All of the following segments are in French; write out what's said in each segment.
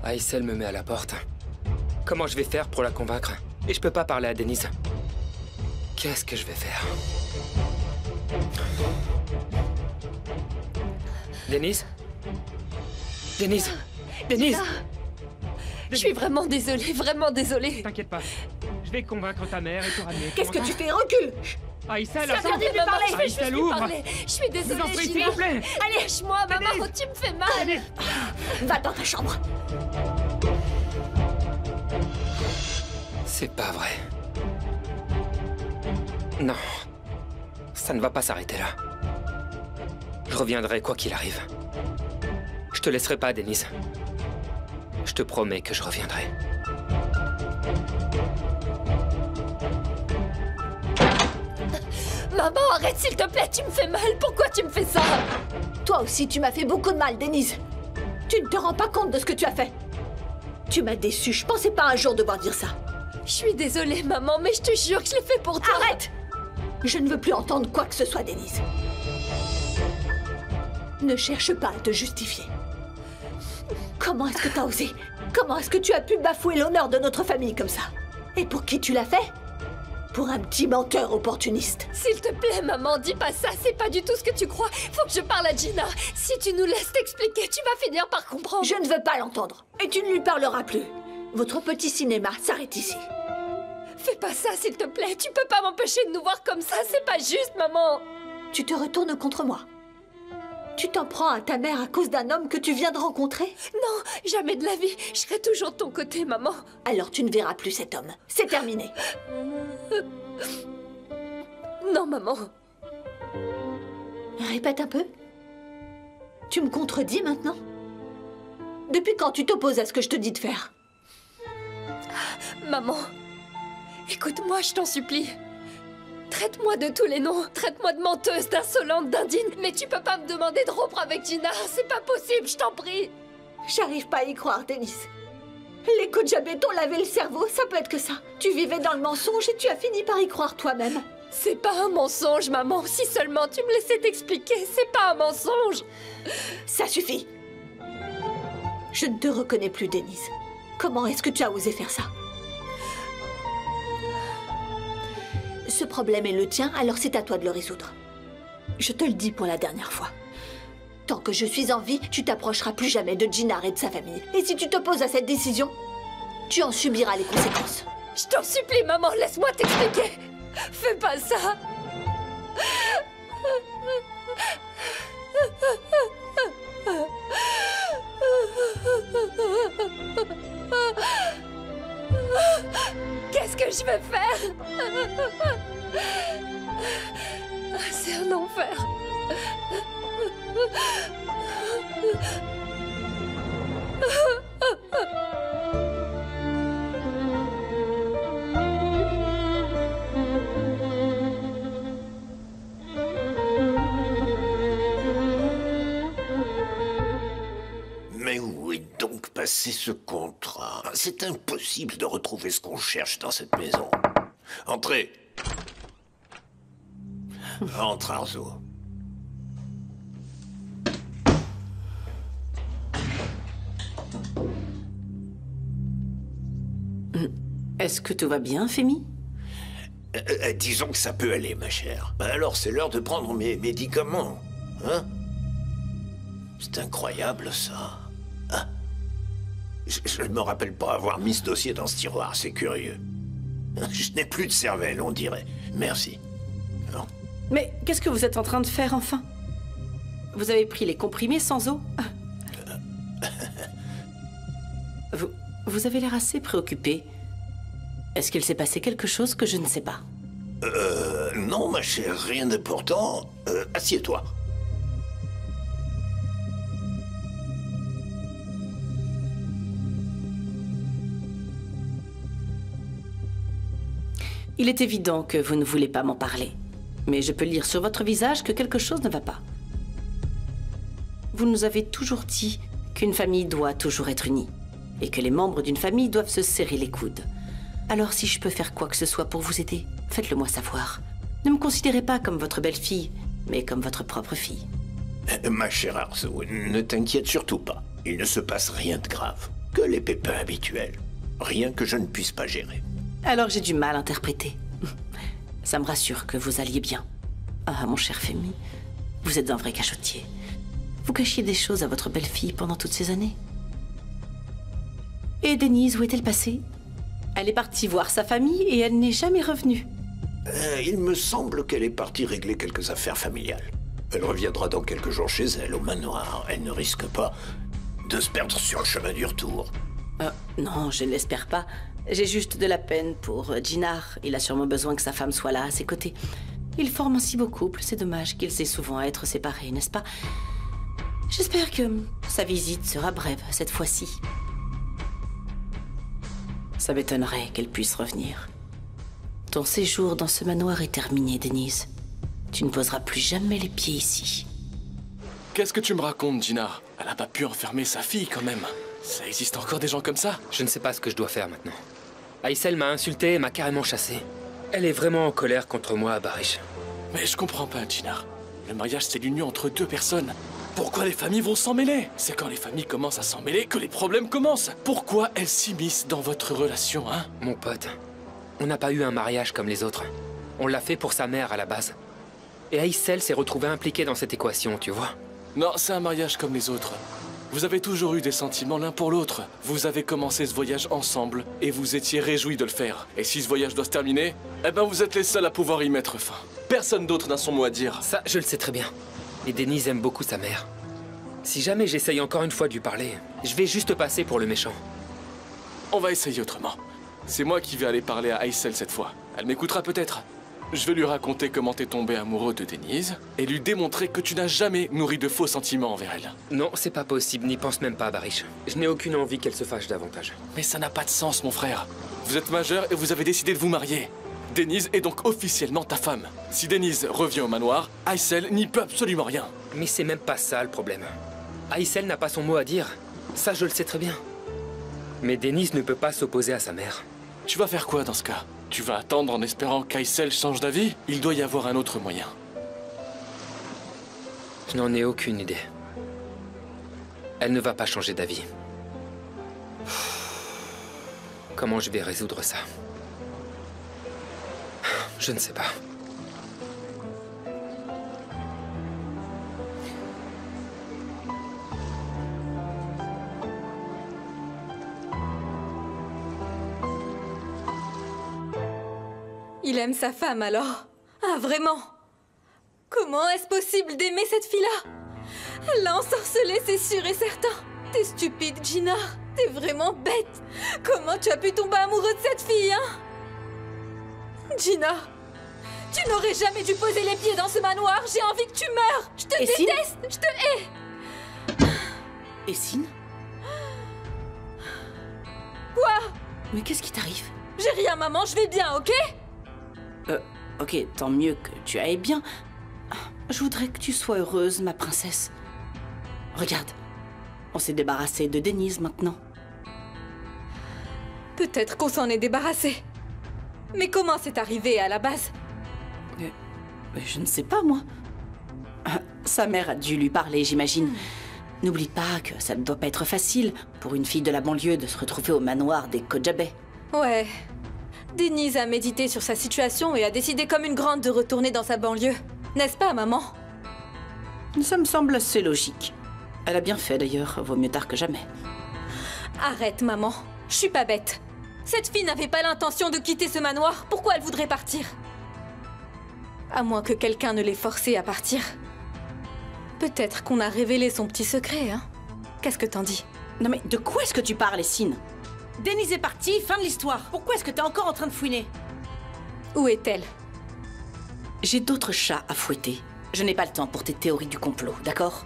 Aïssel me met à la porte. Comment je vais faire pour la convaincre? Et je peux pas parler à Denise. Qu'est-ce que je vais faire? Denise? Denise? Denise? Je suis vraiment désolée, vraiment désolée. T'inquiète pas. Je vais convaincre ta mère et te ramener. Qu'est-ce que tu fais? Recule! Aïssel, C'est interdit de lui parler. Je vais juste lui ouvre. parler. Je suis désolée, Vous en prie, s'il Gina. vous plaît. Allez, lâche-moi, maman, Denise. tu me fais mal. Va dans ta chambre. C'est pas vrai. Non. Ça ne va pas s'arrêter là. Je reviendrai quoi qu'il arrive. Je te laisserai pas, Denise. Je te promets que je reviendrai. Maman, arrête s'il te plaît, tu me fais mal. Pourquoi tu me fais ça? Toi aussi, tu m'as fait beaucoup de mal, Denise. Tu ne te rends pas compte de ce que tu as fait. Tu m'as déçue. Je pensais pas un jour devoir dire ça. Je suis désolée, maman, mais je te jure que je l'ai fait pour toi. Arrête! Je ne veux plus entendre quoi que ce soit, Denise. Ne cherche pas à te justifier. Comment est-ce que t'as osé? Comment est-ce que tu as pu bafouer l'honneur de notre famille comme ça? Et pour qui tu l'as fait? Pour un petit menteur opportuniste. S'il te plaît, maman, dis pas ça, c'est pas du tout ce que tu crois. Faut que je parle à Gina. Si tu nous laisses t'expliquer, tu vas finir par comprendre. Je ne veux pas l'entendre. Et tu ne lui parleras plus. Votre petit cinéma s'arrête ici. Fais pas ça, s'il te plaît. Tu peux pas m'empêcher de nous voir comme ça, c'est pas juste, maman. Tu te retournes contre moi. Tu t'en prends à ta mère à cause d'un homme que tu viens de rencontrer? Non, jamais de la vie. Je serai toujours de ton côté, maman. Alors tu ne verras plus cet homme. C'est terminé. Non, maman. Répète un peu. Tu me contredis maintenant? Depuis quand tu t'opposes à ce que je te dis de faire? Maman, écoute-moi, je t'en supplie. Traite-moi de tous les noms. Traite-moi de menteuse, d'insolente, d'indigne. Mais tu peux pas me demander de rompre avec Gina. C'est pas possible, je t'en prie. J'arrive pas à y croire, Denise. Les coups de jabet t'ont lavé le cerveau, ça peut être que ça. Tu vivais dans le mensonge et tu as fini par y croire toi-même. C'est pas un mensonge, maman. Si seulement tu me laissais t'expliquer, c'est pas un mensonge. Ça suffit. Je ne te reconnais plus, Denise. Comment est-ce que tu as osé faire ça? Ce problème est le tien, alors c'est à toi de le résoudre. Je te le dis pour la dernière fois. Tant que je suis en vie, tu t'approcheras plus jamais de Gina et de sa famille. Et si tu t'opposes à cette décision, tu en subiras les conséquences. Je t'en supplie, maman, laisse-moi t'expliquer. Fais pas ça. Qu'est-ce que je vais faire? C'est un enfer. Mais où est donc passé ce contrat? C'est impossible de retrouver ce qu'on cherche dans cette maison. Entrez. Entre, Arzo. Est-ce que tout va bien, Fémi? Disons que ça peut aller, ma chère. Alors c'est l'heure de prendre mes médicaments. Hein? C'est incroyable, ça. Ah. Je ne me rappelle pas avoir mis ce dossier dans ce tiroir, c'est curieux. Je n'ai plus de cervelle, on dirait. Merci. Non. Mais qu'est-ce que vous êtes en train de faire, enfin? Vous avez pris les comprimés sans eau? Vous avez l'air assez préoccupé. Est-ce qu'il s'est passé quelque chose que je ne sais pas? Non, ma chère, rien d'important. Assieds-toi. Il est évident que vous ne voulez pas m'en parler. Mais je peux lire sur votre visage que quelque chose ne va pas. Vous nous avez toujours dit qu'une famille doit toujours être unie. Et que les membres d'une famille doivent se serrer les coudes. Alors si je peux faire quoi que ce soit pour vous aider, faites-le moi savoir. Ne me considérez pas comme votre belle-fille, mais comme votre propre fille. Ma chère Arzo, ne t'inquiète surtout pas. Il ne se passe rien de grave. Que les pépins habituels. Rien que je ne puisse pas gérer. Alors j'ai du mal à interpréter. Ça me rassure que vous alliez bien. Ah, mon cher Femi, vous êtes un vrai cachotier. Vous cachiez des choses à votre belle-fille pendant toutes ces années. Et Denise, où est-elle passée? Elle est partie voir sa famille et elle n'est jamais revenue. Il me semble qu'elle est partie régler quelques affaires familiales. Elle reviendra dans quelques jours chez elle, au manoir. Elle ne risque pas de se perdre sur le chemin du retour. Non, je ne l'espère pas. J'ai juste de la peine pour Jinar. Il a sûrement besoin que sa femme soit là, à ses côtés. Ils forment un si beau couple, c'est dommage qu'ils aient souvent à être séparés, n'est-ce pas? J'espère que sa visite sera brève cette fois-ci. Ça m'étonnerait qu'elle puisse revenir. Ton séjour dans ce manoir est terminé, Denise. Tu ne poseras plus jamais les pieds ici. Qu'est-ce que tu me racontes, Jinar? Elle n'a pas pu enfermer sa fille, quand même. Ça existe encore des gens comme ça? Je ne sais pas ce que je dois faire maintenant. Aïssel m'a insulté et m'a carrément chassé. Elle est vraiment en colère contre moi, Barish. Mais je comprends pas, Jinar. Le mariage, c'est l'union entre deux personnes. Pourquoi les familles vont s'en mêler? C'est quand les familles commencent à s'en mêler que les problèmes commencent. Pourquoi elles s'immiscent dans votre relation, hein? Mon pote, on n'a pas eu un mariage comme les autres. On l'a fait pour sa mère à la base. Et Aïssel s'est retrouvée impliquée dans cette équation, tu vois. Non, c'est un mariage comme les autres. Vous avez toujours eu des sentiments l'un pour l'autre. Vous avez commencé ce voyage ensemble et vous étiez réjouis de le faire. Et si ce voyage doit se terminer, eh ben vous êtes les seuls à pouvoir y mettre fin. Personne d'autre n'a son mot à dire. Ça, je le sais très bien. Et Denise aime beaucoup sa mère. Si jamais j'essaye encore une fois de lui parler, je vais juste passer pour le méchant. On va essayer autrement. C'est moi qui vais aller parler à Aïssel cette fois. Elle m'écoutera peut-être. Je vais lui raconter comment t'es tombé amoureux de Denise et lui démontrer que tu n'as jamais nourri de faux sentiments envers elle. Non, c'est pas possible, n'y pense même pas, Barish. Je n'ai aucune envie qu'elle se fâche davantage. Mais ça n'a pas de sens, mon frère. Vous êtes majeur et vous avez décidé de vous marier. Denise est donc officiellement ta femme. Si Denise revient au manoir, Aïssel n'y peut absolument rien. Mais c'est même pas ça le problème. Aïssel n'a pas son mot à dire. Ça, je le sais très bien. Mais Denise ne peut pas s'opposer à sa mère. Tu vas faire quoi dans ce cas? Tu vas attendre en espérant qu'Aïssel change d'avis? Il doit y avoir un autre moyen. Je n'en ai aucune idée. Elle ne va pas changer d'avis. Comment je vais résoudre ça? Je ne sais pas. Il aime sa femme alors? Ah, vraiment? Comment est-ce possible d'aimer cette fille-là? Elle l'a ensorcelée, c'est sûr et certain. T'es stupide, Jinar. T'es vraiment bête. Comment tu as pu tomber amoureux de cette fille, hein? Jinar, tu n'aurais jamais dû poser les pieds dans ce manoir. J'ai envie que tu meurs. Je te déteste. Je te hais. Essine? Quoi? Mais qu'est-ce qui t'arrive? J'ai rien, maman. Je vais bien, ok? Ok, tant mieux que tu ailles bien. Je voudrais que tu sois heureuse, ma princesse. Regarde, on s'est débarrassé de Denise maintenant. Peut-être qu'on s'en est débarrassé. Mais comment c'est arrivé à la base? Je ne sais pas, moi. Sa mère a dû lui parler, j'imagine. N'oublie pas que ça ne doit pas être facile pour une fille de la banlieue de se retrouver au manoir des Kojabeh. Ouais. Denise a médité sur sa situation et a décidé comme une grande de retourner dans sa banlieue. N'est-ce pas, maman? Ça me semble assez logique. Elle a bien fait, d'ailleurs. Vaut mieux tard que jamais. Arrête, maman. Je suis pas bête. Cette fille n'avait pas l'intention de quitter ce manoir. Pourquoi elle voudrait partir? À moins que quelqu'un ne l'ait forcée à partir. Peut-être qu'on a révélé son petit secret, hein? Qu'est-ce que t'en dis? Non mais de quoi est-ce que tu parles, Essine? Denise est partie, fin de l'histoire. Pourquoi est-ce que t'es encore en train de fouiner? Où est-elle? J'ai d'autres chats à fouetter. Je n'ai pas le temps pour tes théories du complot, d'accord?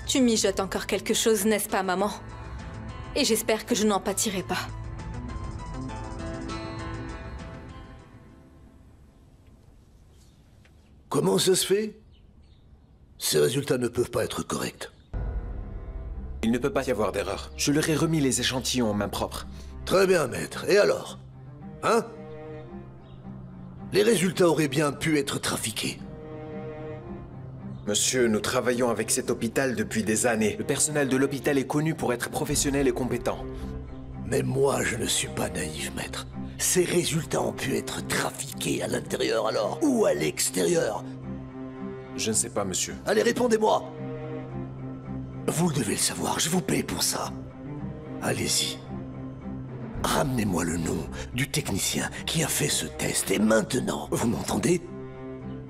Tu mijotes encore quelque chose, n'est-ce pas, maman? Et j'espère que je n'en pâtirai pas. Comment ça se fait? Ces résultats ne peuvent pas être corrects. Il ne peut pas y avoir d'erreur. Je leur ai remis les échantillons en main propre. Très bien, maître. Et alors? Hein? Les résultats auraient bien pu être trafiqués. Monsieur, nous travaillons avec cet hôpital depuis des années. Le personnel de l'hôpital est connu pour être professionnel et compétent. Mais moi, je ne suis pas naïf, maître. Ces résultats ont pu être trafiqués à l'intérieur alors, ou à l'extérieur. Je ne sais pas, monsieur. Allez, répondez-moi. Vous devez le savoir, je vous paye pour ça. Allez-y. Ramenez-moi le nom du technicien qui a fait ce test. Et maintenant, vous m'entendez?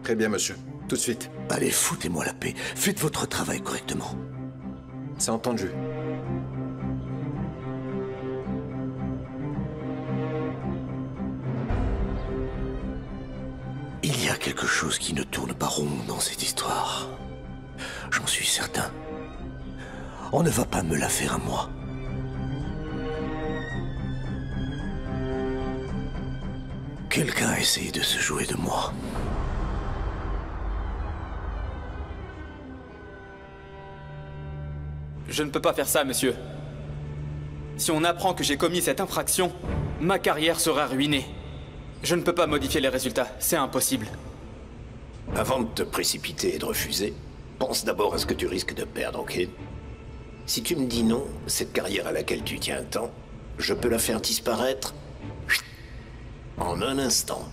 Très bien, monsieur. Tout de suite. Allez, foutez-moi la paix. Faites votre travail correctement. C'est entendu. Il y a quelque chose qui ne tourne pas rond dans cette histoire. J'en suis certain. On ne va pas me la faire à moi. Quelqu'un a essayé de se jouer de moi. Je ne peux pas faire ça, monsieur. Si on apprend que j'ai commis cette infraction, ma carrière sera ruinée. Je ne peux pas modifier les résultats, c'est impossible. Avant de te précipiter et de refuser, pense d'abord à ce que tu risques de perdre, ok? Si tu me dis non, cette carrière à laquelle tu tiens tant, je peux la faire disparaître en un instant.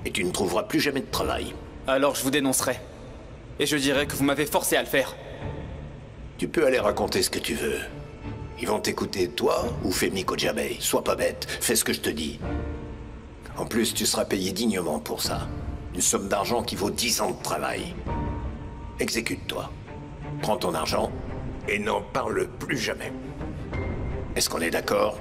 Et tu ne trouveras plus jamais de travail. Alors je vous dénoncerai. Et je dirai que vous m'avez forcé à le faire. Tu peux aller raconter ce que tu veux. Ils vont t'écouter, toi ou Femi Kojabei. Sois pas bête, fais ce que je te dis. En plus, tu seras payé dignement pour ça. Une somme d'argent qui vaut 10 ans de travail. Exécute-toi. Prends ton argent et n'en parle plus jamais. Est-ce qu'on est d'accord ?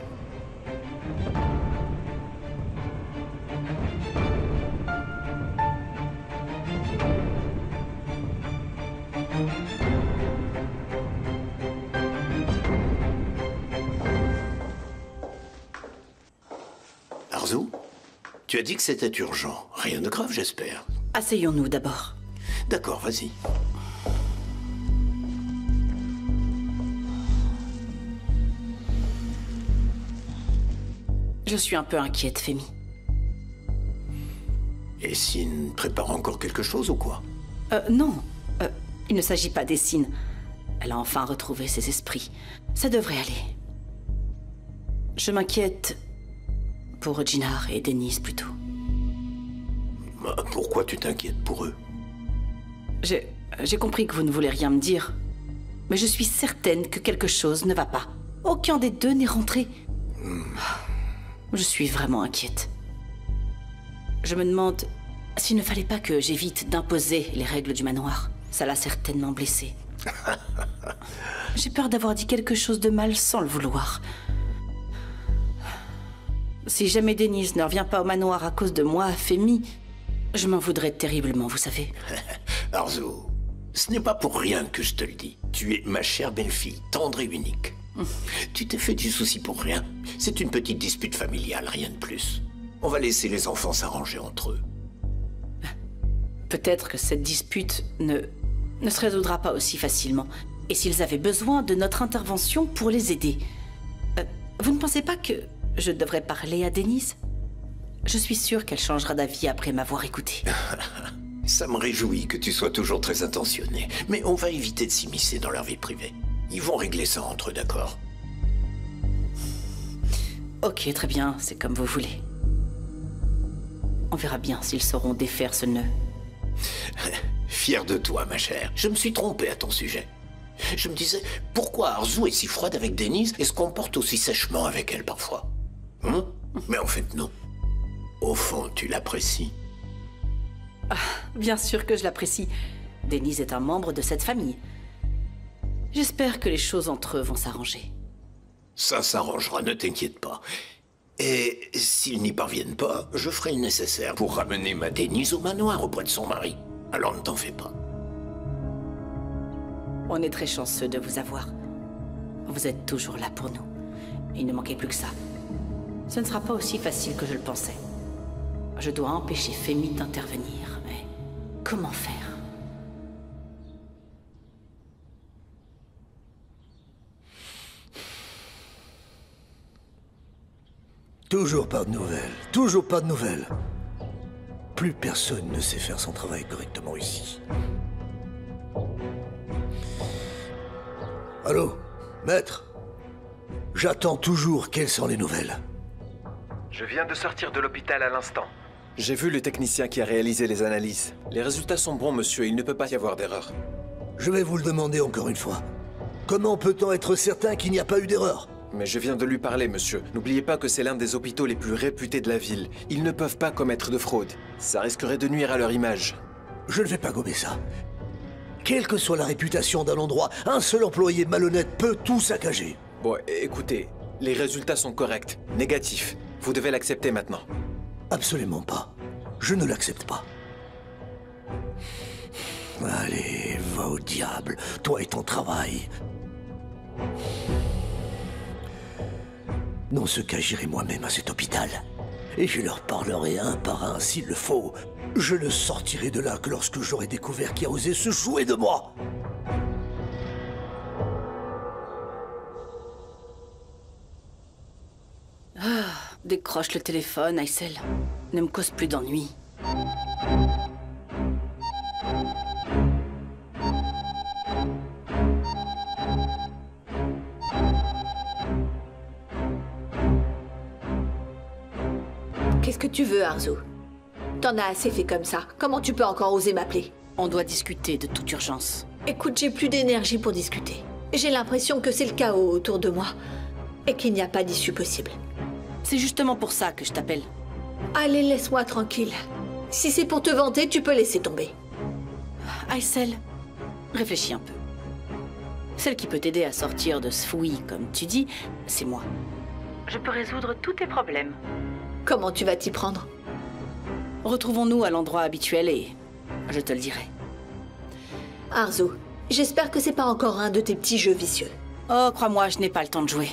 Arzu ? Tu as dit que c'était urgent. Rien de grave, j'espère. Asseyons-nous d'abord. D'accord, vas-y. Je suis un peu inquiète, Femi. Et Sin prépare encore quelque chose ou quoi ? Non. Il ne s'agit pas d'Essine. Elle a enfin retrouvé ses esprits. Ça devrait aller. Je m'inquiète pour Jinar et Denise plutôt. Pourquoi tu t'inquiètes pour eux ? J'ai compris que vous ne voulez rien me dire. Mais je suis certaine que quelque chose ne va pas. Aucun des deux n'est rentré. Je suis vraiment inquiète. Je me demande s'il ne fallait pas que j'évite d'imposer les règles du manoir. Ça l'a certainement blessé. J'ai peur d'avoir dit quelque chose de mal sans le vouloir. Si jamais Denise ne revient pas au manoir à cause de moi, Femi, je m'en voudrais terriblement, vous savez. Arzu, ce n'est pas pour rien que je te le dis. Tu es ma chère belle-fille, tendre et unique. Tu t'es fait du souci pour rien. C'est une petite dispute familiale, rien de plus. On va laisser les enfants s'arranger entre eux. Peut-être que cette dispute ne se résoudra pas aussi facilement. Et s'ils avaient besoin de notre intervention pour les aider. Vous ne pensez pas que je devrais parler à Denise ? Je suis sûre qu'elle changera d'avis après m'avoir écouté. Ça me réjouit que tu sois toujours très intentionné. Mais on va éviter de s'immiscer dans leur vie privée. Ils vont régler ça entre eux, d'accord ? Ok, très bien, c'est comme vous voulez. On verra bien s'ils sauront défaire ce nœud. Fier de toi, ma chère. Je me suis trompé à ton sujet. Je me disais, pourquoi Arzu est si froide avec Denise et se comporte aussi sèchement avec elle parfois ? Mais en fait, non. Au fond, tu l'apprécies. Bien sûr que je l'apprécie. Denise est un membre de cette famille. J'espère que les choses entre eux vont s'arranger. Ça s'arrangera, ne t'inquiète pas. Et s'ils n'y parviennent pas, je ferai le nécessaire pour ramener ma Denise au manoir auprès de son mari. Alors ne t'en fais pas. On est très chanceux de vous avoir. Vous êtes toujours là pour nous. Il ne manquait plus que ça. Ce ne sera pas aussi facile que je le pensais. Je dois empêcher Femi d'intervenir, mais comment faire ? Toujours pas de nouvelles. Toujours pas de nouvelles. Plus personne ne sait faire son travail correctement ici. Allô? Maître? J'attends toujours. Quelles sont les nouvelles? Je viens de sortir de l'hôpital à l'instant. J'ai vu le technicien qui a réalisé les analyses. Les résultats sont bons, monsieur. Il ne peut pas y avoir d'erreur. Je vais vous le demander encore une fois. Comment peut-on être certain qu'il n'y a pas eu d'erreur? Mais je viens de lui parler, monsieur. N'oubliez pas que c'est l'un des hôpitaux les plus réputés de la ville. Ils ne peuvent pas commettre de fraude. Ça risquerait de nuire à leur image. Je ne vais pas gommer ça. Quelle que soit la réputation d'un endroit, un seul employé malhonnête peut tout saccager. Bon, écoutez, les résultats sont corrects, négatifs. Vous devez l'accepter maintenant. Absolument pas. Je ne l'accepte pas. Allez, va au diable, toi et ton travail. Dans ce cas, j'irai moi-même à cet hôpital. Et je leur parlerai un par un s'il le faut. Je ne sortirai de là que lorsque j'aurai découvert qui a osé se jouer de moi. Décroche le téléphone, Aysel. Ne me cause plus d'ennui. Qu'est-ce que tu veux, Arzu? T'en as assez fait comme ça. Comment tu peux encore oser m'appeler? On doit discuter de toute urgence. Écoute, j'ai plus d'énergie pour discuter. J'ai l'impression que c'est le chaos autour de moi et qu'il n'y a pas d'issue possible. C'est justement pour ça que je t'appelle. Allez, laisse-moi tranquille. Si c'est pour te vanter, tu peux laisser tomber. Aysel, réfléchis un peu. Celle qui peut t'aider à sortir de ce fouillis, comme tu dis, c'est moi. Je peux résoudre tous tes problèmes. Comment tu vas t'y prendre? Retrouvons-nous à l'endroit habituel et je te le dirai. Arzu, j'espère que c'est pas encore un de tes petits jeux vicieux. Oh, crois-moi, je n'ai pas le temps de jouer.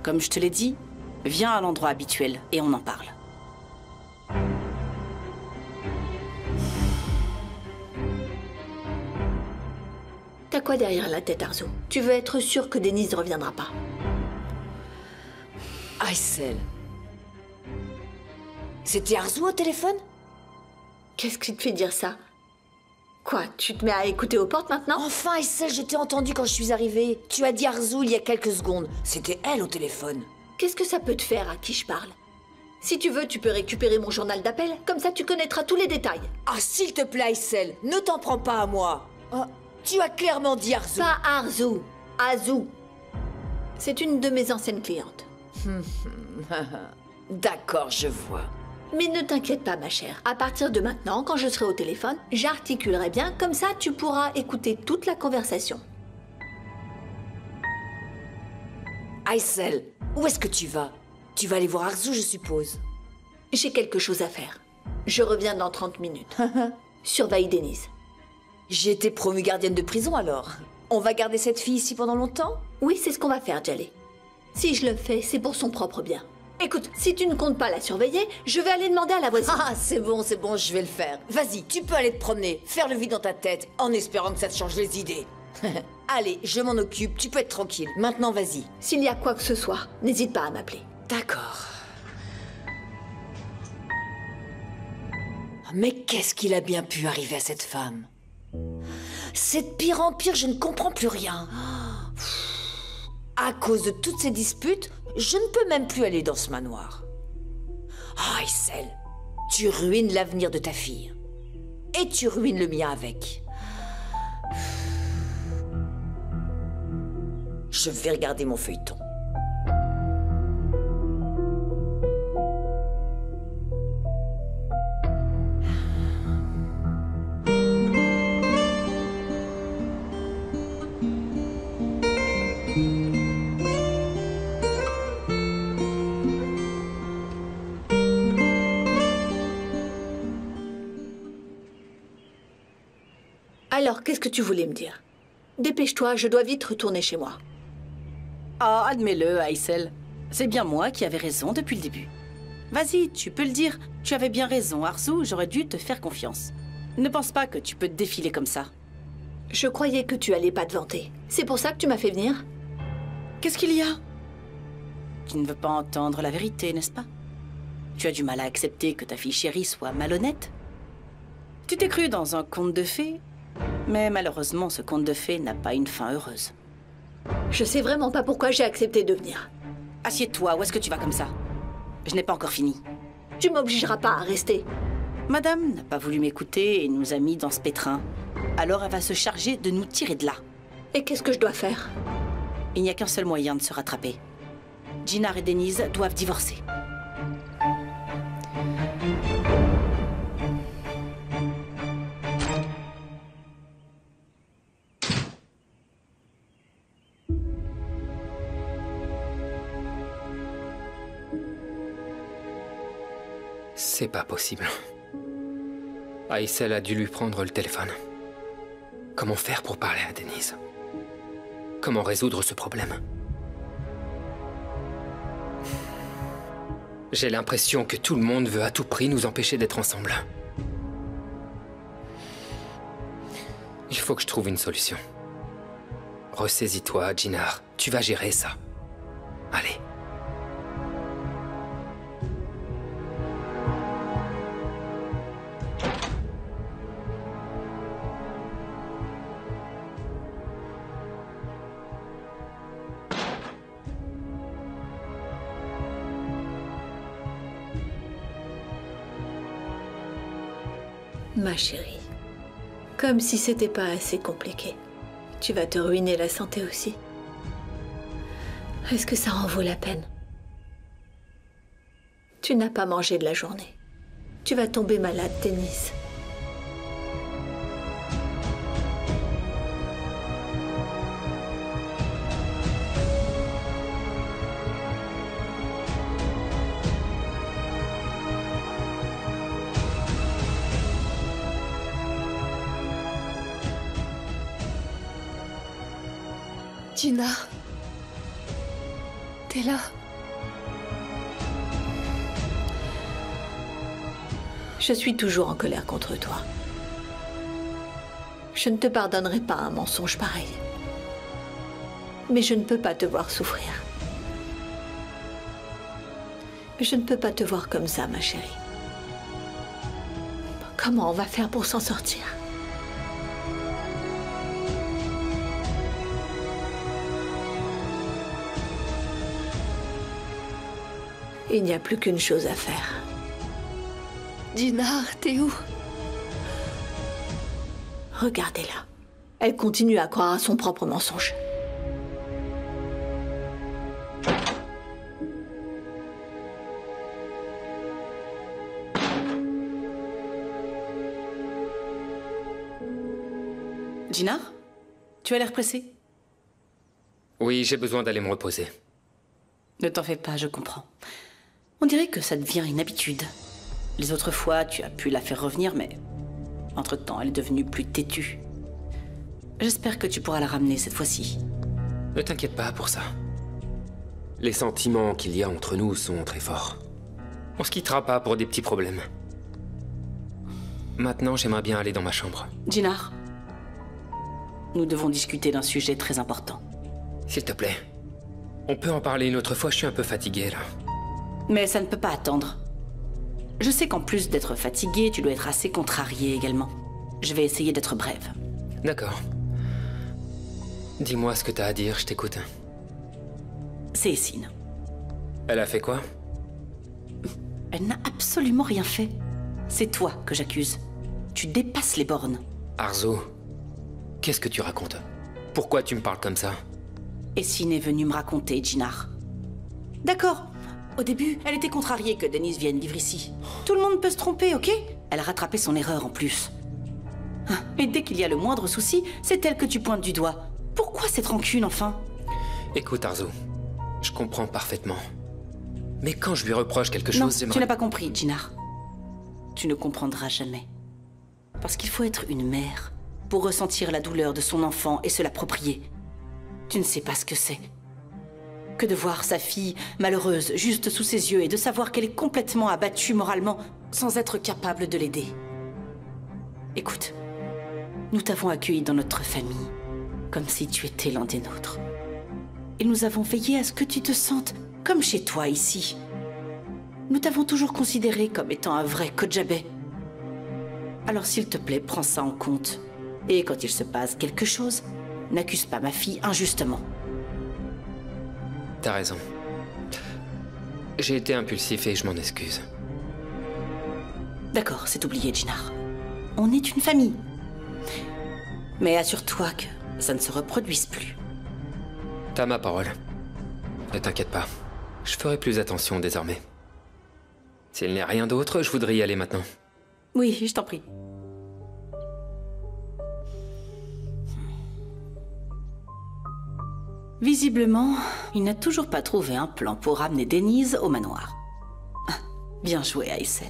Comme je te l'ai dit, viens à l'endroit habituel et on en parle. T'as quoi derrière la tête, Arzu? Tu veux être sûr que Denise ne reviendra pas? Aysel. C'était Arzu au téléphone? Qu'est-ce qui te fait dire ça? Quoi, tu te mets à écouter aux portes maintenant? Enfin, Aysel, je t'ai entendu quand je suis arrivée. Tu as dit Arzu il y a quelques secondes. C'était elle au téléphone. Qu'est-ce que ça peut te faire à qui je parle? Si tu veux, tu peux récupérer mon journal d'appel. Comme ça, tu connaîtras tous les détails. Ah, s'il te plaît, Aysel, ne t'en prends pas à moi. Oh, tu as clairement dit Arzu. Pas Arzu, Azu. C'est une de mes anciennes clientes. D'accord, je vois. Mais ne t'inquiète pas, ma chère. À partir de maintenant, quand je serai au téléphone, j'articulerai bien. Comme ça, tu pourras écouter toute la conversation. Aysel, où est-ce que tu vas? Tu vas aller voir Arzu, je suppose. J'ai quelque chose à faire. Je reviens dans 30 minutes. Surveille Denise. J'ai été promue gardienne de prison alors. On va garder cette fille ici pendant longtemps? Oui, c'est ce qu'on va faire, Djali. Si je le fais, c'est pour son propre bien. Écoute, si tu ne comptes pas la surveiller, je vais aller demander à la voisine. Ah, c'est bon, je vais le faire. Vas-y, tu peux aller te promener, faire le vide dans ta tête, en espérant que ça te change les idées. Allez, je m'en occupe, tu peux être tranquille. Maintenant, vas-y. S'il y a quoi que ce soit, n'hésite pas à m'appeler. D'accord. Mais qu'est-ce qu'il a bien pu arriver à cette femme? C'est de pire en pire, je ne comprends plus rien. À cause de toutes ces disputes, je ne peux même plus aller dans ce manoir. Ah, Aysel, tu ruines l'avenir de ta fille. Et tu ruines le mien avec. Je vais regarder mon feuilleton. Alors, qu'est-ce que tu voulais me dire? Dépêche-toi, je dois vite retourner chez moi. Ah, admets-le, Aysel. C'est bien moi qui avais raison depuis le début. Vas-y, tu peux le dire. Tu avais bien raison, Arzu, j'aurais dû te faire confiance. Ne pense pas que tu peux te défiler comme ça. Je croyais que tu allais pas te vanter. C'est pour ça que tu m'as fait venir? Qu'est-ce qu'il y a? Tu ne veux pas entendre la vérité, n'est-ce pas? Tu as du mal à accepter que ta fille chérie soit malhonnête? Tu t'es cru dans un conte de fées, mais malheureusement, ce conte de fées n'a pas une fin heureuse. Je sais vraiment pas pourquoi j'ai accepté de venir. Assieds-toi, où est-ce que tu vas comme ça? Je n'ai pas encore fini. Tu m'obligeras pas à rester. Madame n'a pas voulu m'écouter et nous a mis dans ce pétrin. Alors elle va se charger de nous tirer de là. Et qu'est-ce que je dois faire? Il n'y a qu'un seul moyen de se rattraper. Jinnar et Denise doivent divorcer. C'est pas possible. Aïssel a dû lui prendre le téléphone. Comment faire pour parler à Denise? Comment résoudre ce problème? J'ai l'impression que tout le monde veut à tout prix nous empêcher d'être ensemble. Il faut que je trouve une solution. Ressaisis-toi, Jinnar. Tu vas gérer ça. Allez. Ma chérie, comme si c'était pas assez compliqué. Tu vas te ruiner la santé aussi. Est-ce que ça en vaut la peine? Tu n'as pas mangé de la journée. Tu vas tomber malade, Denise. Jinnar, t'es là. Je suis toujours en colère contre toi. Je ne te pardonnerai pas un mensonge pareil. Mais je ne peux pas te voir souffrir. Je ne peux pas te voir comme ça, ma chérie. Comment on va faire pour s'en sortir? Il n'y a plus qu'une chose à faire. Jinnar, t'es où? Regardez-la. Elle continue à croire à son propre mensonge. Jinnar, tu as l'air pressé? Oui, j'ai besoin d'aller me reposer. Ne t'en fais pas, je comprends. On dirait que ça devient une habitude. Les autres fois, tu as pu la faire revenir, mais... entre-temps, elle est devenue plus têtue. J'espère que tu pourras la ramener cette fois-ci. Ne t'inquiète pas pour ça. Les sentiments qu'il y a entre nous sont très forts. On se quittera pas pour des petits problèmes. Maintenant, j'aimerais bien aller dans ma chambre. Jinnar, nous devons discuter d'un sujet très important. S'il te plaît. On peut en parler une autre fois, je suis un peu fatigué là. Mais ça ne peut pas attendre. Je sais qu'en plus d'être fatigué, tu dois être assez contrarié également. Je vais essayer d'être brève. D'accord. Dis-moi ce que t'as à dire, je t'écoute. C'est Essine. Elle a fait quoi? Elle n'a absolument rien fait. C'est toi que j'accuse. Tu dépasses les bornes. Arzo, qu'est-ce que tu racontes? Pourquoi tu me parles comme ça? Essine est venue me raconter, Jinnar. D'accord. Au début, elle était contrariée que Denise vienne vivre ici. Tout le monde peut se tromper, ok? Elle a rattrapé son erreur en plus. Et dès qu'il y a le moindre souci, c'est elle que tu pointes du doigt. Pourquoi cette rancune, enfin? Écoute, Arzo, je comprends parfaitement. Mais quand je lui reproche quelque chose, non, tu n'as pas compris, Jinnar. Tu ne comprendras jamais. Parce qu'il faut être une mère pour ressentir la douleur de son enfant et se l'approprier. Tu ne sais pas ce que c'est. Que de voir sa fille malheureuse juste sous ses yeux et de savoir qu'elle est complètement abattue moralement sans être capable de l'aider. Écoute, nous t'avons accueilli dans notre famille comme si tu étais l'un des nôtres. Et nous avons veillé à ce que tu te sentes comme chez toi ici. Nous t'avons toujours considéré comme étant un vrai Kojabé. Alors s'il te plaît, prends ça en compte. Et quand il se passe quelque chose, n'accuse pas ma fille injustement. T'as raison. J'ai été impulsif et je m'en excuse. D'accord, c'est oublié, Jinar. On est une famille. Mais assure-toi que ça ne se reproduise plus. T'as ma parole. Ne t'inquiète pas. Je ferai plus attention désormais. S'il n'y a rien d'autre, je voudrais y aller maintenant. Oui, je t'en prie. Visiblement, il n'a toujours pas trouvé un plan pour ramener Denise au manoir. Bien joué, Aysel.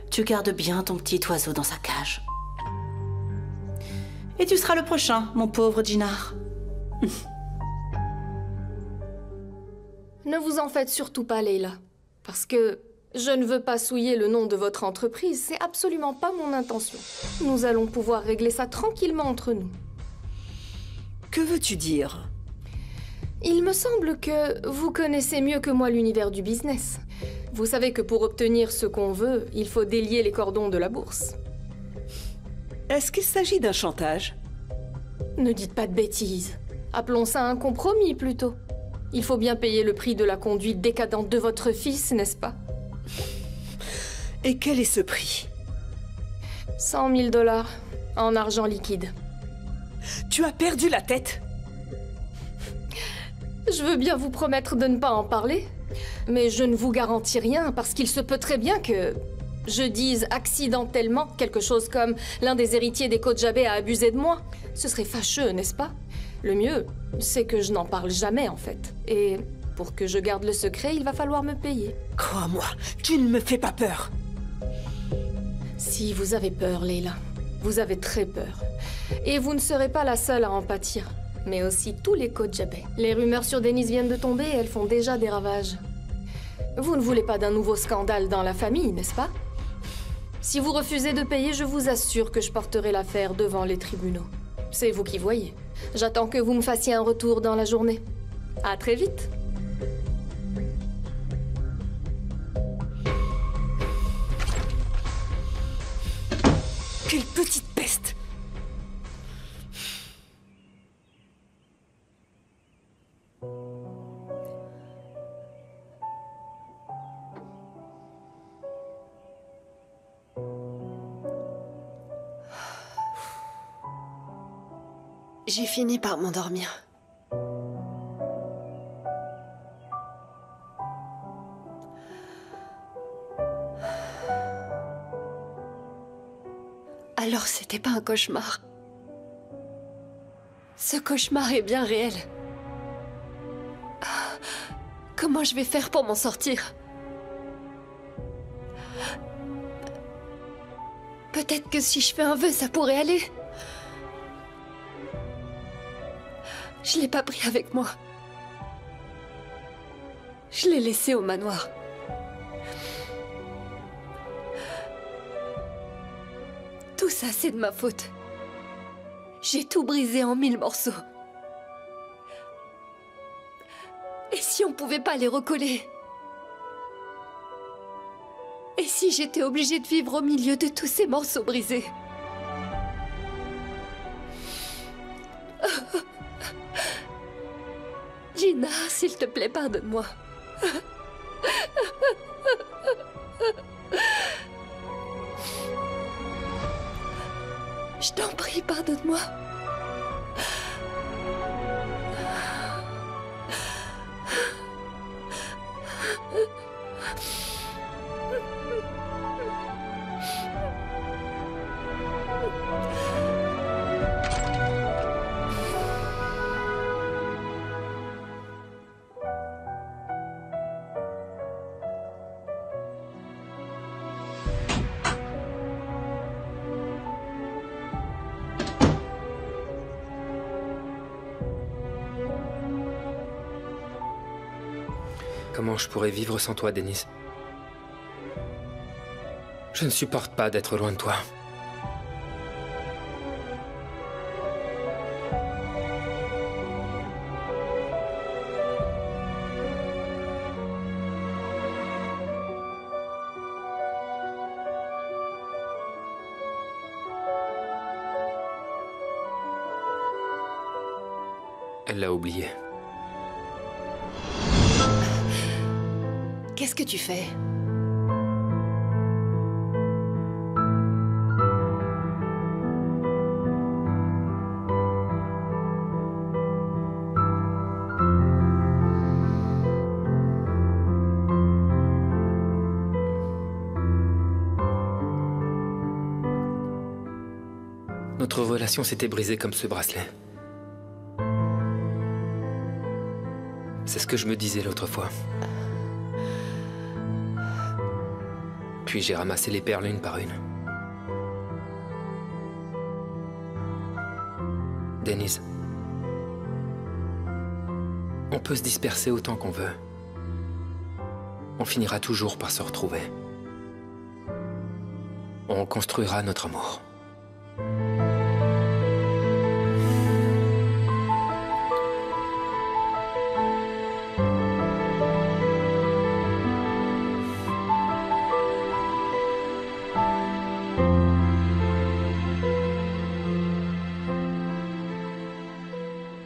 Tu gardes bien ton petit oiseau dans sa cage. Et tu seras le prochain, mon pauvre Jinar. Ne vous en faites surtout pas, Leila. Parce que je ne veux pas souiller le nom de votre entreprise, c'est absolument pas mon intention. Nous allons pouvoir régler ça tranquillement entre nous. Que veux-tu dire? Il me semble que vous connaissez mieux que moi l'univers du business. Vous savez que pour obtenir ce qu'on veut, il faut délier les cordons de la bourse. Est-ce qu'il s'agit d'un chantage? Ne dites pas de bêtises. Appelons ça un compromis plutôt. Il faut bien payer le prix de la conduite décadente de votre fils, n'est-ce pas? Et quel est ce prix? 100 000 $ en argent liquide. Tu as perdu la tête? Je veux bien vous promettre de ne pas en parler, mais je ne vous garantis rien parce qu'il se peut très bien que je dise accidentellement quelque chose comme l'un des héritiers des Kojabé a abusé de moi. Ce serait fâcheux, n'est-ce pas? Le mieux, c'est que je n'en parle jamais en fait. Et pour que je garde le secret, il va falloir me payer. Crois-moi, tu ne me fais pas peur. Si vous avez peur, Leila, vous avez très peur. Et vous ne serez pas la seule à en pâtir, mais aussi tous les Kojabé. Les rumeurs sur Denise viennent de tomber et elles font déjà des ravages. Vous ne voulez pas d'un nouveau scandale dans la famille, n'est-ce pas? Si vous refusez de payer, je vous assure que je porterai l'affaire devant les tribunaux. C'est vous qui voyez. J'attends que vous me fassiez un retour dans la journée. À très vite. Quelle petite peste! J'ai fini par m'endormir. Alors c'était pas un cauchemar. Ce cauchemar est bien réel. Comment je vais faire pour m'en sortir? Peut-être que si je fais un vœu, ça pourrait aller. Je l'ai pas pris avec moi. Je l'ai laissé au manoir. Tout ça, c'est de ma faute. J'ai tout brisé en 1000 morceaux. Et si on pouvait pas les recoller? Et si j'étais obligée de vivre au milieu de tous ces morceaux brisés? Gina, s'il te plaît, pardonne-moi. Je t'en prie, pardonne-moi. Comment je pourrais vivre sans toi, Denise? Je ne supporte pas d'être loin de toi. Elle l'a oublié. Qu'est-ce que tu fais? Notre relation s'était brisée comme ce bracelet. C'est ce que je me disais l'autre fois. Puis j'ai ramassé les perles une par une. Denise, on peut se disperser autant qu'on veut. On finira toujours par se retrouver. On construira notre amour.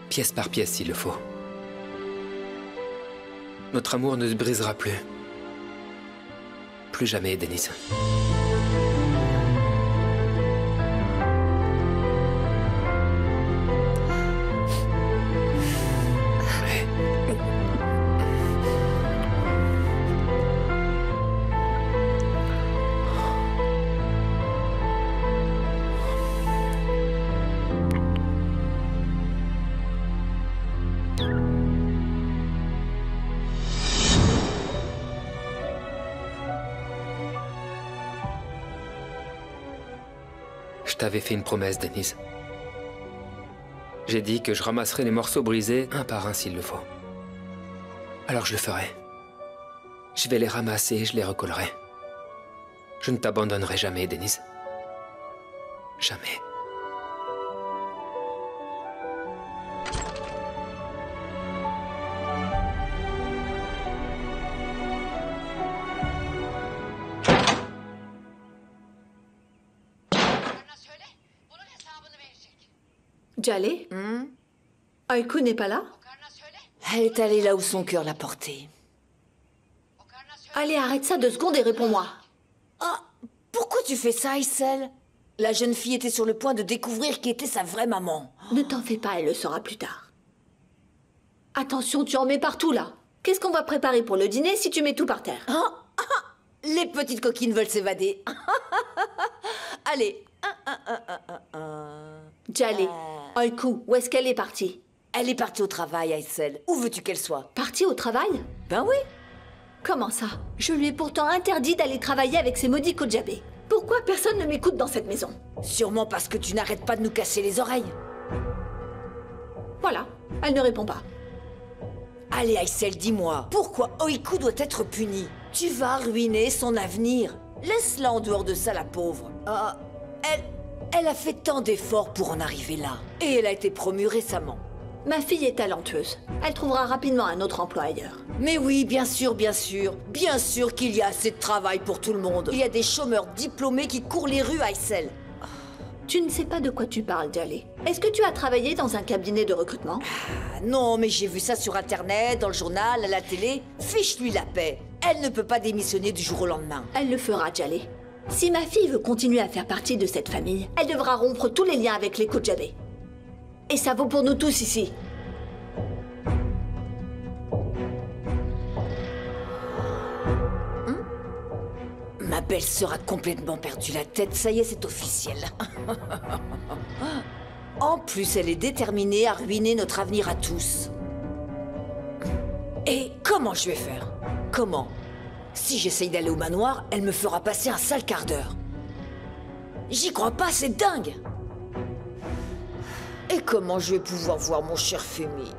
Pièce par pièce s'il le faut. Notre amour ne se brisera plus. Plus jamais, Denise. Je t'avais fait une promesse, Denise. J'ai dit que je ramasserai les morceaux brisés un par un s'il le faut. Alors je le ferai. Je vais les ramasser et je les recollerai. Je ne t'abandonnerai jamais, Denise. Jamais. Jaleh? Ayku n'est pas là? Elle est allée là où son cœur l'a portée. Allez, arrête ça 2 secondes et réponds-moi. Ah, pourquoi tu fais ça, Aysel? La jeune fille était sur le point de découvrir qui était sa vraie maman. Ne t'en fais pas, elle le saura plus tard. Attention, tu en mets partout, là. Qu'est-ce qu'on va préparer pour le dîner si tu mets tout par terre? Les petites coquines veulent s'évader. Allez. Jaleh, Ayku, où est-ce qu'elle est partie? Elle est partie au travail, Aysel. Où veux-tu qu'elle soit? Partie au travail? Ben oui. Comment ça? Je lui ai pourtant interdit d'aller travailler avec ces maudits Kojabé. Pourquoi personne ne m'écoute dans cette maison? Sûrement parce que tu n'arrêtes pas de nous casser les oreilles. Voilà, elle ne répond pas. Allez, Aysel, dis-moi, pourquoi Ayku doit être punie? Tu vas ruiner son avenir. Laisse-la en dehors de ça, la pauvre. Elle a fait tant d'efforts pour en arriver là. Et elle a été promue récemment. Ma fille est talentueuse. Elle trouvera rapidement un autre emploi ailleurs. Mais oui, bien sûr, bien sûr. Bien sûr qu'il y a assez de travail pour tout le monde. Il y a des chômeurs diplômés qui courent les rues, Aysel. Tu ne sais pas de quoi tu parles, Jaleh. Est-ce que tu as travaillé dans un cabinet de recrutement? Non, mais j'ai vu ça sur Internet, dans le journal, à la télé. Fiche-lui la paix. Elle ne peut pas démissionner du jour au lendemain. Elle le fera, Jaleh. Si ma fille veut continuer à faire partie de cette famille, elle devra rompre tous les liens avec les Kojabé. Et ça vaut pour nous tous ici. Ma belle-sœur a complètement perdu la tête, ça y est, c'est officiel. En plus, elle est déterminée à ruiner notre avenir à tous. Et comment je vais faire? Comment? Si j'essaye d'aller au manoir, elle me fera passer un sale quart d'heure. J'y crois pas, c'est dingue! Et comment je vais pouvoir voir mon cher Femi?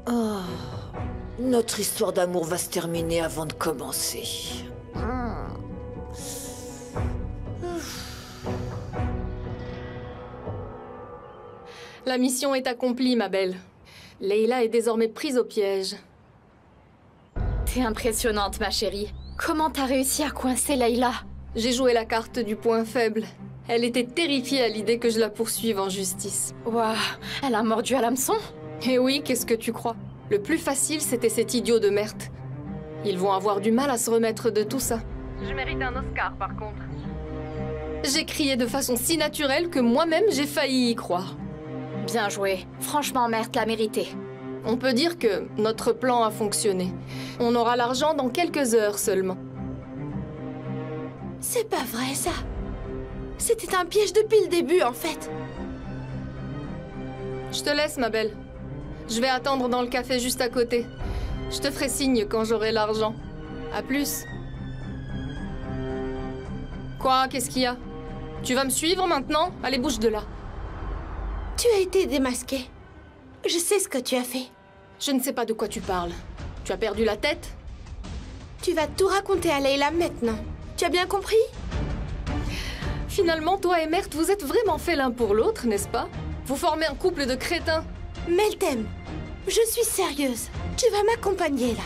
Oh, notre histoire d'amour va se terminer avant de commencer. La mission est accomplie, ma belle. Leila est désormais prise au piège. T'es impressionnante, ma chérie. Comment t'as réussi à coincer Leila? J'ai joué la carte du point faible. Elle était terrifiée à l'idée que je la poursuive en justice. Waouh, elle a mordu à l'hameçon? Eh oui, qu'est-ce que tu crois? Le plus facile, c'était cet idiot de Mert. Ils vont avoir du mal à se remettre de tout ça. Je mérite un Oscar, par contre. J'ai crié de façon si naturelle que moi-même, j'ai failli y croire. Bien joué. Franchement, Mert l'a mérité. On peut dire que notre plan a fonctionné. On aura l'argent dans quelques heures seulement. C'est pas vrai, ça. C'était un piège depuis le début, en fait. Je te laisse, ma belle. Je vais attendre dans le café juste à côté. Je te ferai signe quand j'aurai l'argent. À plus. Quoi? Qu'est-ce qu'il y a? Tu vas me suivre maintenant? Allez, bouge de là. Tu as été démasqué. Je sais ce que tu as fait. Je ne sais pas de quoi tu parles. Tu as perdu la tête? Tu vas tout raconter à Leila maintenant. Tu as bien compris? Finalement, toi et Mert, vous êtes vraiment faits l'un pour l'autre, n'est-ce pas? Vous formez un couple de crétins. Meltem, je suis sérieuse. Tu vas m'accompagner, là.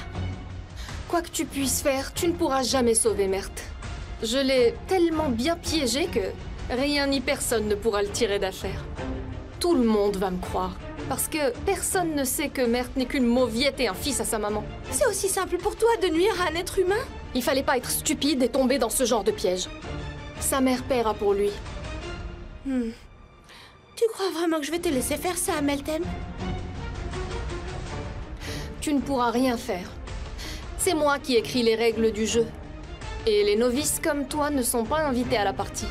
Quoi que tu puisses faire, tu ne pourras jamais sauver Mert. Je l'ai tellement bien piégé que rien ni personne ne pourra le tirer d'affaire. Tout le monde va me croire. Parce que personne ne sait que Mert n'est qu'une mauviette et un fils à sa maman. C'est aussi simple pour toi de nuire à un être humain? Il fallait pas être stupide et tomber dans ce genre de piège. Sa mère paiera pour lui. Tu crois vraiment que je vais te laisser faire ça, Meltem? Tu ne pourras rien faire. C'est moi qui écris les règles du jeu. Et les novices comme toi ne sont pas invités à la partie.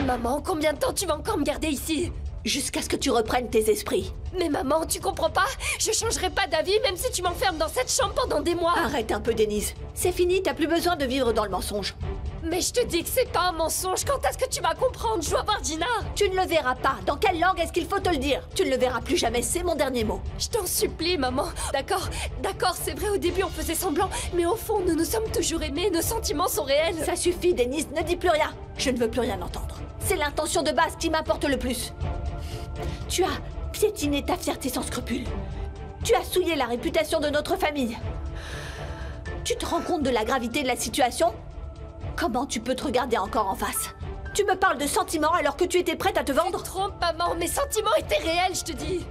Maman, combien de temps tu vas encore me garder ici? Jusqu'à ce que tu reprennes tes esprits. Mais maman, tu comprends pas? Je changerai pas d'avis même si tu m'enfermes dans cette chambre pendant des mois. Arrête un peu, Denise. C'est fini, t'as plus besoin de vivre dans le mensonge. Mais je te dis que c'est pas un mensonge. Quand est-ce que tu vas comprendre? Je dois voir Gina. Tu ne le verras pas. Dans quelle langue est-ce qu'il faut te le dire? Tu ne le verras plus jamais, c'est mon dernier mot. Je t'en supplie, maman. D'accord, c'est vrai, au début on faisait semblant. Mais au fond, nous nous sommes toujours aimés, nos sentiments sont réels. Ça suffit, Denise, ne dis plus rien. Je ne veux plus rien entendre. C'est l'intention de base qui m'importe le plus. Tu as piétiné ta fierté sans scrupule. Tu as souillé la réputation de notre famille. Tu te rends compte de la gravité de la situation? Comment tu peux te regarder encore en face? Tu me parles de sentiments alors que tu étais prête à te vendre? Tu te trompes, maman, mes sentiments étaient réels, je te dis.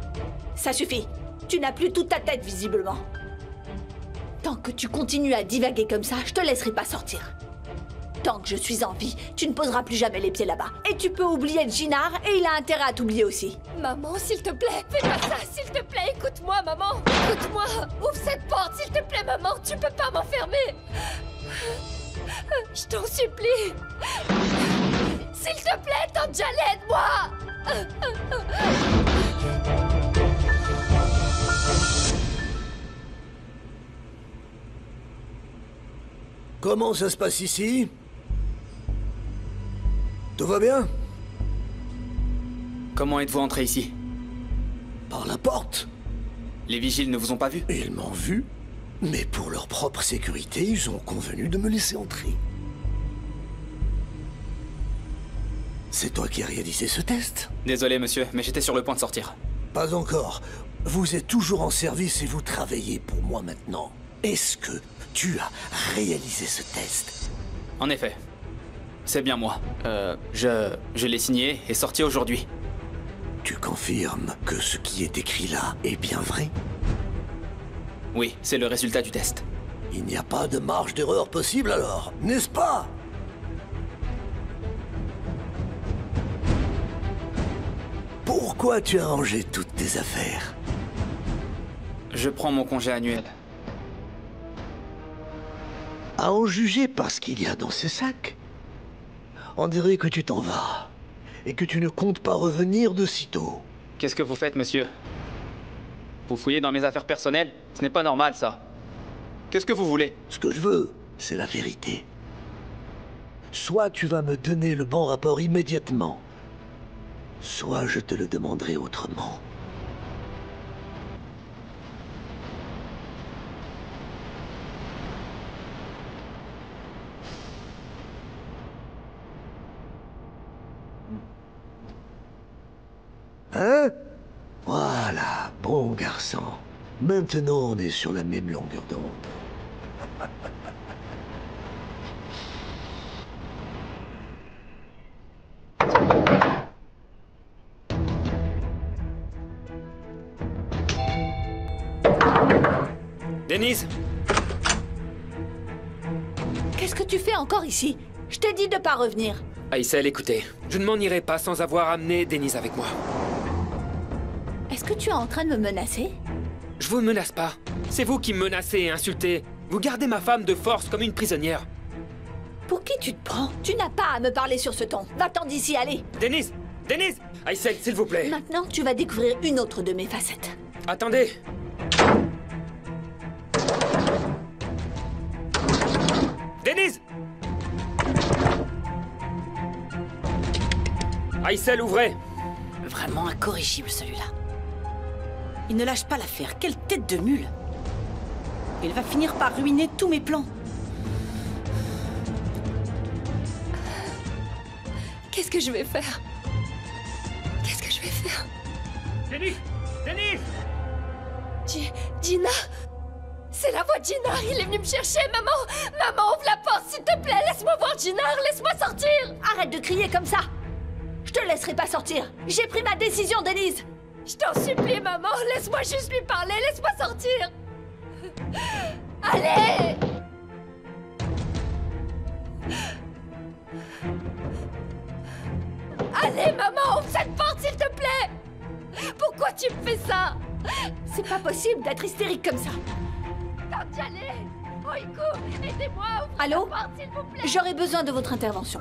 Ça suffit. Tu n'as plus toute ta tête, visiblement. Tant que tu continues à divaguer comme ça, je te laisserai pas sortir. Tant que je suis en vie, tu ne poseras plus jamais les pieds là-bas. Et tu peux oublier Djinar, et il a intérêt à t'oublier aussi. Maman, s'il te plaît, fais pas ça, s'il te plaît, écoute-moi, maman. Écoute-moi, ouvre cette porte, s'il te plaît, maman, tu peux pas m'enfermer. Je t'en supplie. S'il te plaît, Tante Jaleh, aide-moi. Comment ça se passe ici? Tout va bien? Comment êtes-vous entré ici? Par la porte. Les vigiles ne vous ont pas vu? Ils m'ont vu, mais pour leur propre sécurité, ils ont convenu de me laisser entrer. C'est toi qui as réalisé ce test? Désolé, monsieur, mais j'étais sur le point de sortir. Pas encore. Vous êtes toujours en service et vous travaillez pour moi maintenant. Est-ce que tu as réalisé ce test? En effet. C'est bien moi. Je l'ai signé et sorti aujourd'hui. Tu confirmes que ce qui est écrit là est bien vrai? Oui, c'est le résultat du test. Il n'y a pas de marge d'erreur possible alors, n'est-ce pas? Pourquoi tu as rangé toutes tes affaires? Je prends mon congé annuel. À en juger par ce qu'il y a dans ces sacs, on dirait que tu t'en vas et que tu ne comptes pas revenir de sitôt. Qu'est-ce que vous faites, monsieur? Vous fouillez dans mes affaires personnelles? Ce n'est pas normal, ça. Qu'est-ce que vous voulez? Ce que je veux, c'est la vérité. Soit tu vas me donner le bon rapport immédiatement, soit je te le demanderai autrement. Hein? Voilà, bon garçon. Maintenant, on est sur la même longueur d'onde. Denise! Qu'est-ce que tu fais encore ici? Je t'ai dit de pas revenir. Aïssel, écoutez, je ne m'en irai pas sans avoir amené Denise avec moi. Est-ce que tu es en train de me menacer? Je vous menace pas. C'est vous qui me menacez et insultez. Vous gardez ma femme de force comme une prisonnière. Pour qui tu te prends? Tu n'as pas à me parler sur ce ton. Va-t'en d'ici, allez. Denise! Denise! Aïssel, s'il vous plaît. Maintenant, tu vas découvrir une autre de mes facettes. Attendez. Denise! Aïssel, ouvrez! Vraiment incorrigible, celui-là. Il ne lâche pas l'affaire. Quelle tête de mule! Il va finir par ruiner tous mes plans. Qu'est-ce que je vais faire? Qu'est-ce que je vais faire? Denise! Denise! Gina? C'est la voix de Gina! Il est venu me chercher, maman! Maman, ouvre la porte, s'il te plaît! Laisse-moi voir Gina! Laisse-moi sortir! Arrête de crier comme ça! Je te laisserai pas sortir! J'ai pris ma décision, Denise! Je t'en supplie, maman! Laisse-moi juste lui parler! Laisse-moi sortir! Allez! Allez, maman! Ouvre cette porte, s'il te plaît! Pourquoi tu me fais ça? C'est pas possible d'être hystérique comme ça! Tente d'y aller! Oiku, aidez-moi! Ouvre Allô? la porte, s'il vous plaît! J'aurais besoin de votre intervention.